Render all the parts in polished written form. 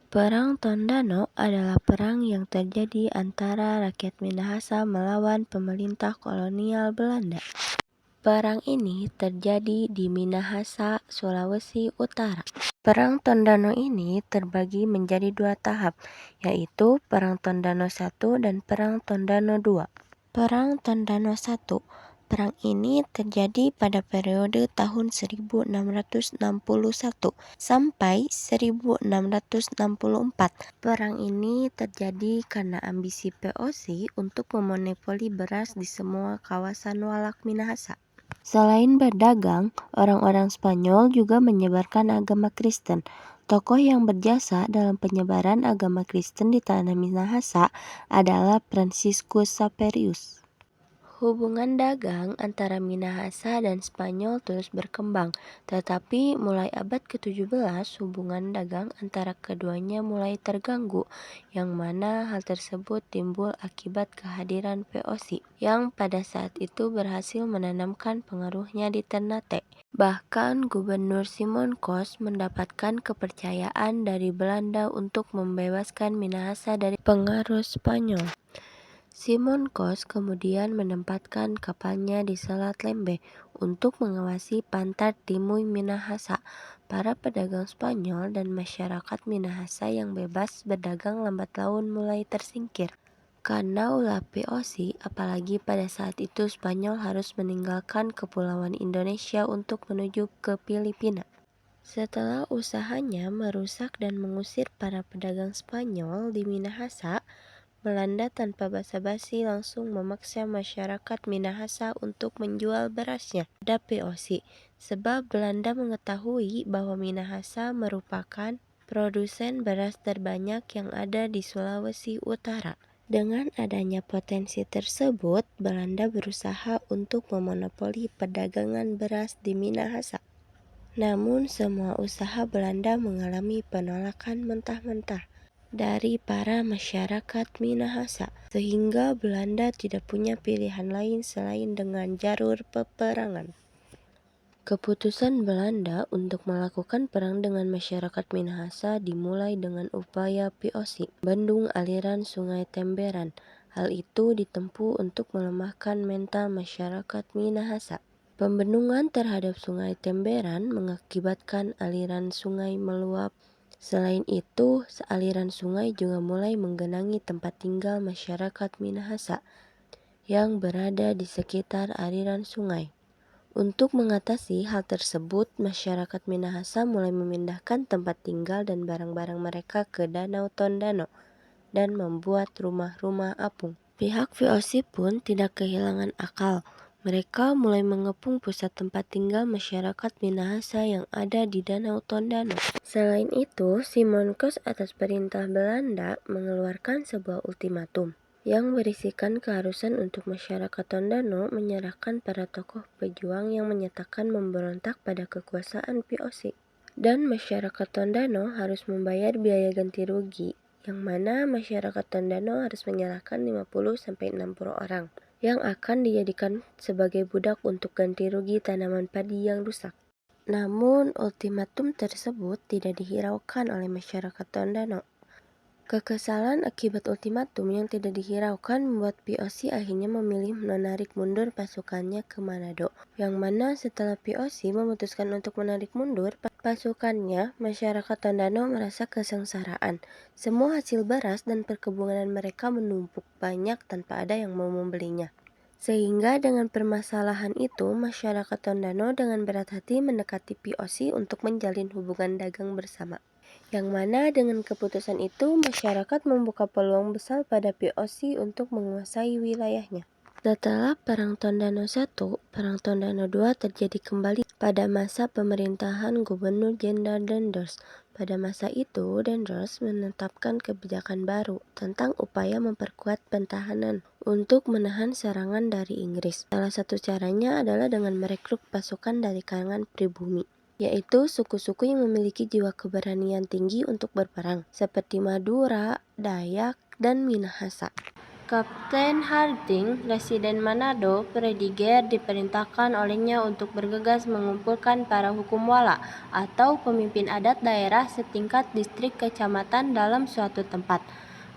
Perang Tondano adalah perang yang terjadi antara rakyat Minahasa melawan pemerintah kolonial Belanda. Perang ini terjadi di Minahasa, Sulawesi Utara. Perang Tondano ini terbagi menjadi dua tahap, yaitu Perang Tondano I dan Perang Tondano II. Perang Tondano I. Perang ini terjadi pada periode tahun 1661 sampai 1664. Perang ini terjadi karena ambisi POC untuk memonopoli beras di semua kawasan Walak Minahasa. Selain berdagang, orang-orang Spanyol juga menyebarkan agama Kristen. Tokoh yang berjasa dalam penyebaran agama Kristen di tanah Minahasa adalah Franciscus Xaverius. Hubungan dagang antara Minahasa dan Spanyol terus berkembang, tetapi mulai abad ke-17 hubungan dagang antara keduanya mulai terganggu, yang mana hal tersebut timbul akibat kehadiran VOC, yang pada saat itu berhasil menanamkan pengaruhnya di Ternate. Bahkan Gubernur Simon Kos mendapatkan kepercayaan dari Belanda untuk membebaskan Minahasa dari pengaruh Spanyol. Simon Kos kemudian menempatkan kapalnya di Selat Lembe untuk mengawasi pantai Timuy Minahasa. Para pedagang Spanyol dan masyarakat Minahasa yang bebas berdagang lambat laun mulai tersingkir. Karena ulah POC, apalagi pada saat itu Spanyol harus meninggalkan kepulauan Indonesia untuk menuju ke Filipina. Setelah usahanya merusak dan mengusir para pedagang Spanyol di Minahasa, Belanda tanpa basa-basi langsung memaksa masyarakat Minahasa untuk menjual berasnya pada POC, sebab Belanda mengetahui bahwa Minahasa merupakan produsen beras terbanyak yang ada di Sulawesi Utara. Dengan adanya potensi tersebut, Belanda berusaha untuk memonopoli perdagangan beras di Minahasa. Namun semua usaha Belanda mengalami penolakan mentah-mentah dari para masyarakat Minahasa, sehingga Belanda tidak punya pilihan lain selain dengan jalur peperangan. Keputusan Belanda untuk melakukan perang dengan masyarakat Minahasa dimulai dengan upaya POC, bendung aliran Sungai Temberan. Hal itu ditempuh untuk melemahkan mental masyarakat Minahasa. Pembendungan terhadap Sungai Temberan mengakibatkan aliran sungai meluap. Selain itu, aliran sungai juga mulai menggenangi tempat tinggal masyarakat Minahasa yang berada di sekitar aliran sungai. Untuk mengatasi hal tersebut, masyarakat Minahasa mulai memindahkan tempat tinggal dan barang-barang mereka ke Danau Tondano dan membuat rumah-rumah apung. Pihak VOC pun tidak kehilangan akal. Mereka mulai mengepung pusat tempat tinggal masyarakat Minahasa yang ada di Danau Tondano. Selain itu, Simon Kos atas perintah Belanda mengeluarkan sebuah ultimatum yang berisikan keharusan untuk masyarakat Tondano menyerahkan para tokoh pejuang yang menyatakan memberontak pada kekuasaan POC. Dan masyarakat Tondano harus membayar biaya ganti rugi, yang mana masyarakat Tondano harus menyerahkan 50-60 orang yang akan dijadikan sebagai budak untuk ganti rugi tanaman padi yang rusak. Namun, ultimatum tersebut tidak dihiraukan oleh masyarakat Tondano. Kekesalan akibat ultimatum yang tidak dihiraukan membuat POC akhirnya memilih menarik mundur pasukannya ke Manado, yang mana setelah POC memutuskan untuk menarik mundur pasukannya, masyarakat Tondano merasa kesengsaraan. Semua hasil beras dan perkebunan mereka menumpuk banyak tanpa ada yang mau membelinya. Sehingga dengan permasalahan itu, masyarakat Tondano dengan berat hati mendekati POC untuk menjalin hubungan dagang bersama. Yang mana dengan keputusan itu, masyarakat membuka peluang besar pada POC untuk menguasai wilayahnya. Setelah Perang Tondano I, Perang Tondano II terjadi kembali pada masa pemerintahan Gubernur Jenderal Denders. Pada masa itu, Denders menetapkan kebijakan baru tentang upaya memperkuat pertahanan untuk menahan serangan dari Inggris. Salah satu caranya adalah dengan merekrut pasukan dari kalangan pribumi, yaitu suku-suku yang memiliki jiwa keberanian tinggi untuk berperang, seperti Madura, Dayak, dan Minahasa. Kapten Harding, residen Manado, Prediger diperintahkan olehnya untuk bergegas mengumpulkan para hukum wala atau pemimpin adat daerah setingkat distrik kecamatan dalam suatu tempat.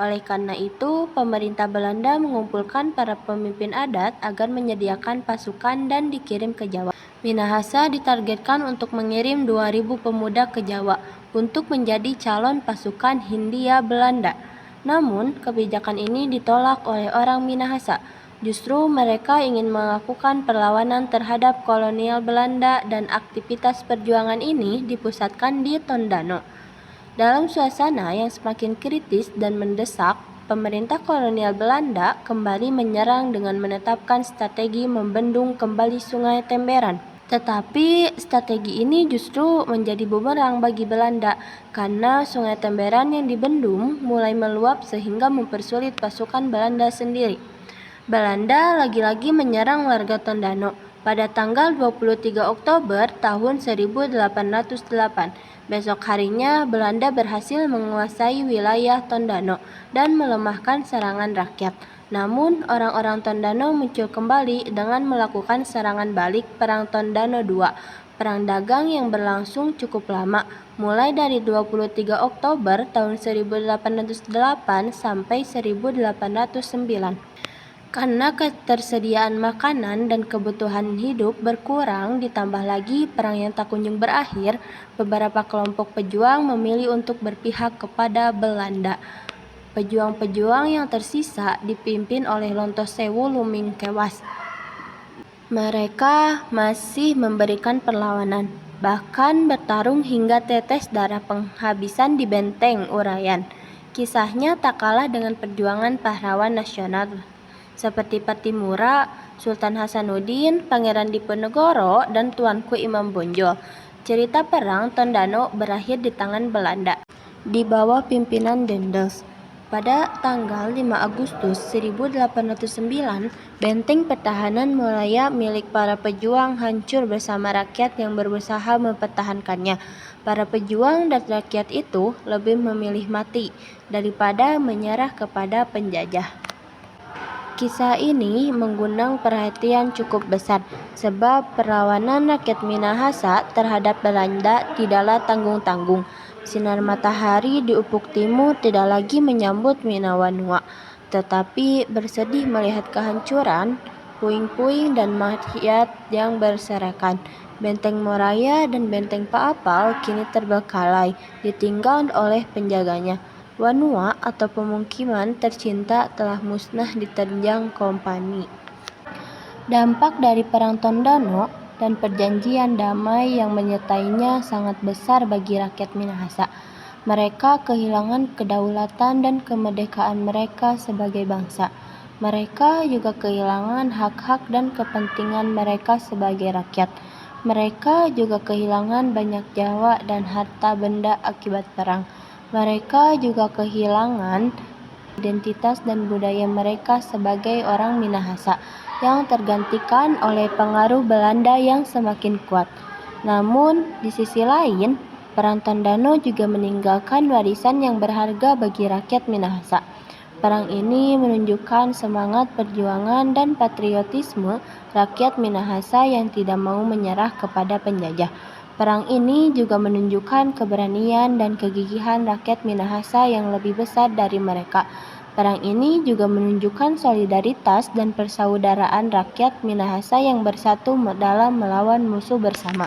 Oleh karena itu, pemerintah Belanda mengumpulkan para pemimpin adat agar menyediakan pasukan dan dikirim ke Jawa. Minahasa ditargetkan untuk mengirim 2.000 pemuda ke Jawa untuk menjadi calon pasukan Hindia Belanda. Namun, kebijakan ini ditolak oleh orang Minahasa. Justru mereka ingin melakukan perlawanan terhadap kolonial Belanda dan aktivitas perjuangan ini dipusatkan di Tondano. Dalam suasana yang semakin kritis dan mendesak, pemerintah kolonial Belanda kembali menyerang dengan menetapkan strategi membendung kembali Sungai Temberan. Tetapi strategi ini justru menjadi bumerang bagi Belanda karena Sungai Temberan yang dibendung mulai meluap sehingga mempersulit pasukan Belanda sendiri. Belanda lagi-lagi menyerang warga Tondano pada tanggal 23 Oktober tahun 1808. Besok harinya Belanda berhasil menguasai wilayah Tondano dan melemahkan serangan rakyat. Namun, orang-orang Tondano muncul kembali dengan melakukan serangan balik Perang Tondano II, perang dagang yang berlangsung cukup lama, mulai dari 23 Oktober tahun 1808 sampai 1809. Karena ketersediaan makanan dan kebutuhan hidup berkurang ditambah lagi perang yang tak kunjung berakhir, beberapa kelompok pejuang memilih untuk berpihak kepada Belanda. Pejuang-pejuang yang tersisa dipimpin oleh Lontosewu Lumingkewas. Mereka masih memberikan perlawanan, bahkan bertarung hingga tetes darah penghabisan di Benteng Urayan. Kisahnya tak kalah dengan perjuangan pahlawan nasional seperti Patimura, Sultan Hasanuddin, Pangeran Diponegoro, dan Tuanku Imam Bonjol. Cerita perang Tondano berakhir di tangan Belanda di bawah pimpinan Daendels. Pada tanggal 5 Agustus 1809, benteng pertahanan Malaya milik para pejuang hancur bersama rakyat yang berusaha mempertahankannya. Para pejuang dan rakyat itu lebih memilih mati daripada menyerah kepada penjajah. Kisah ini mengundang perhatian cukup besar sebab perlawanan rakyat Minahasa terhadap Belanda tidaklah tanggung-tanggung. Sinar matahari di ufuk timur tidak lagi menyambut Minawanua, tetapi bersedih melihat kehancuran, puing-puing dan mayat yang berserakan. Benteng Moraya dan Benteng Paapal kini terbengkalai, ditinggal oleh penjaganya. Wanua atau pemukiman tercinta telah musnah diterjang kompani. Dampak dari Perang Tondano dan perjanjian damai yang menyertainya sangat besar bagi rakyat Minahasa. Mereka kehilangan kedaulatan dan kemerdekaan mereka sebagai bangsa. Mereka juga kehilangan hak-hak dan kepentingan mereka sebagai rakyat. Mereka juga kehilangan banyak nyawa dan harta benda akibat perang. Mereka juga kehilangan identitas dan budaya mereka sebagai orang Minahasa yang tergantikan oleh pengaruh Belanda yang semakin kuat. Namun, di sisi lain, Perang Tondano juga meninggalkan warisan yang berharga bagi rakyat Minahasa. Perang ini menunjukkan semangat perjuangan dan patriotisme rakyat Minahasa yang tidak mau menyerah kepada penjajah. Perang ini juga menunjukkan keberanian dan kegigihan rakyat Minahasa yang lebih besar dari mereka. Perang ini juga menunjukkan solidaritas dan persaudaraan rakyat Minahasa yang bersatu dalam melawan musuh bersama.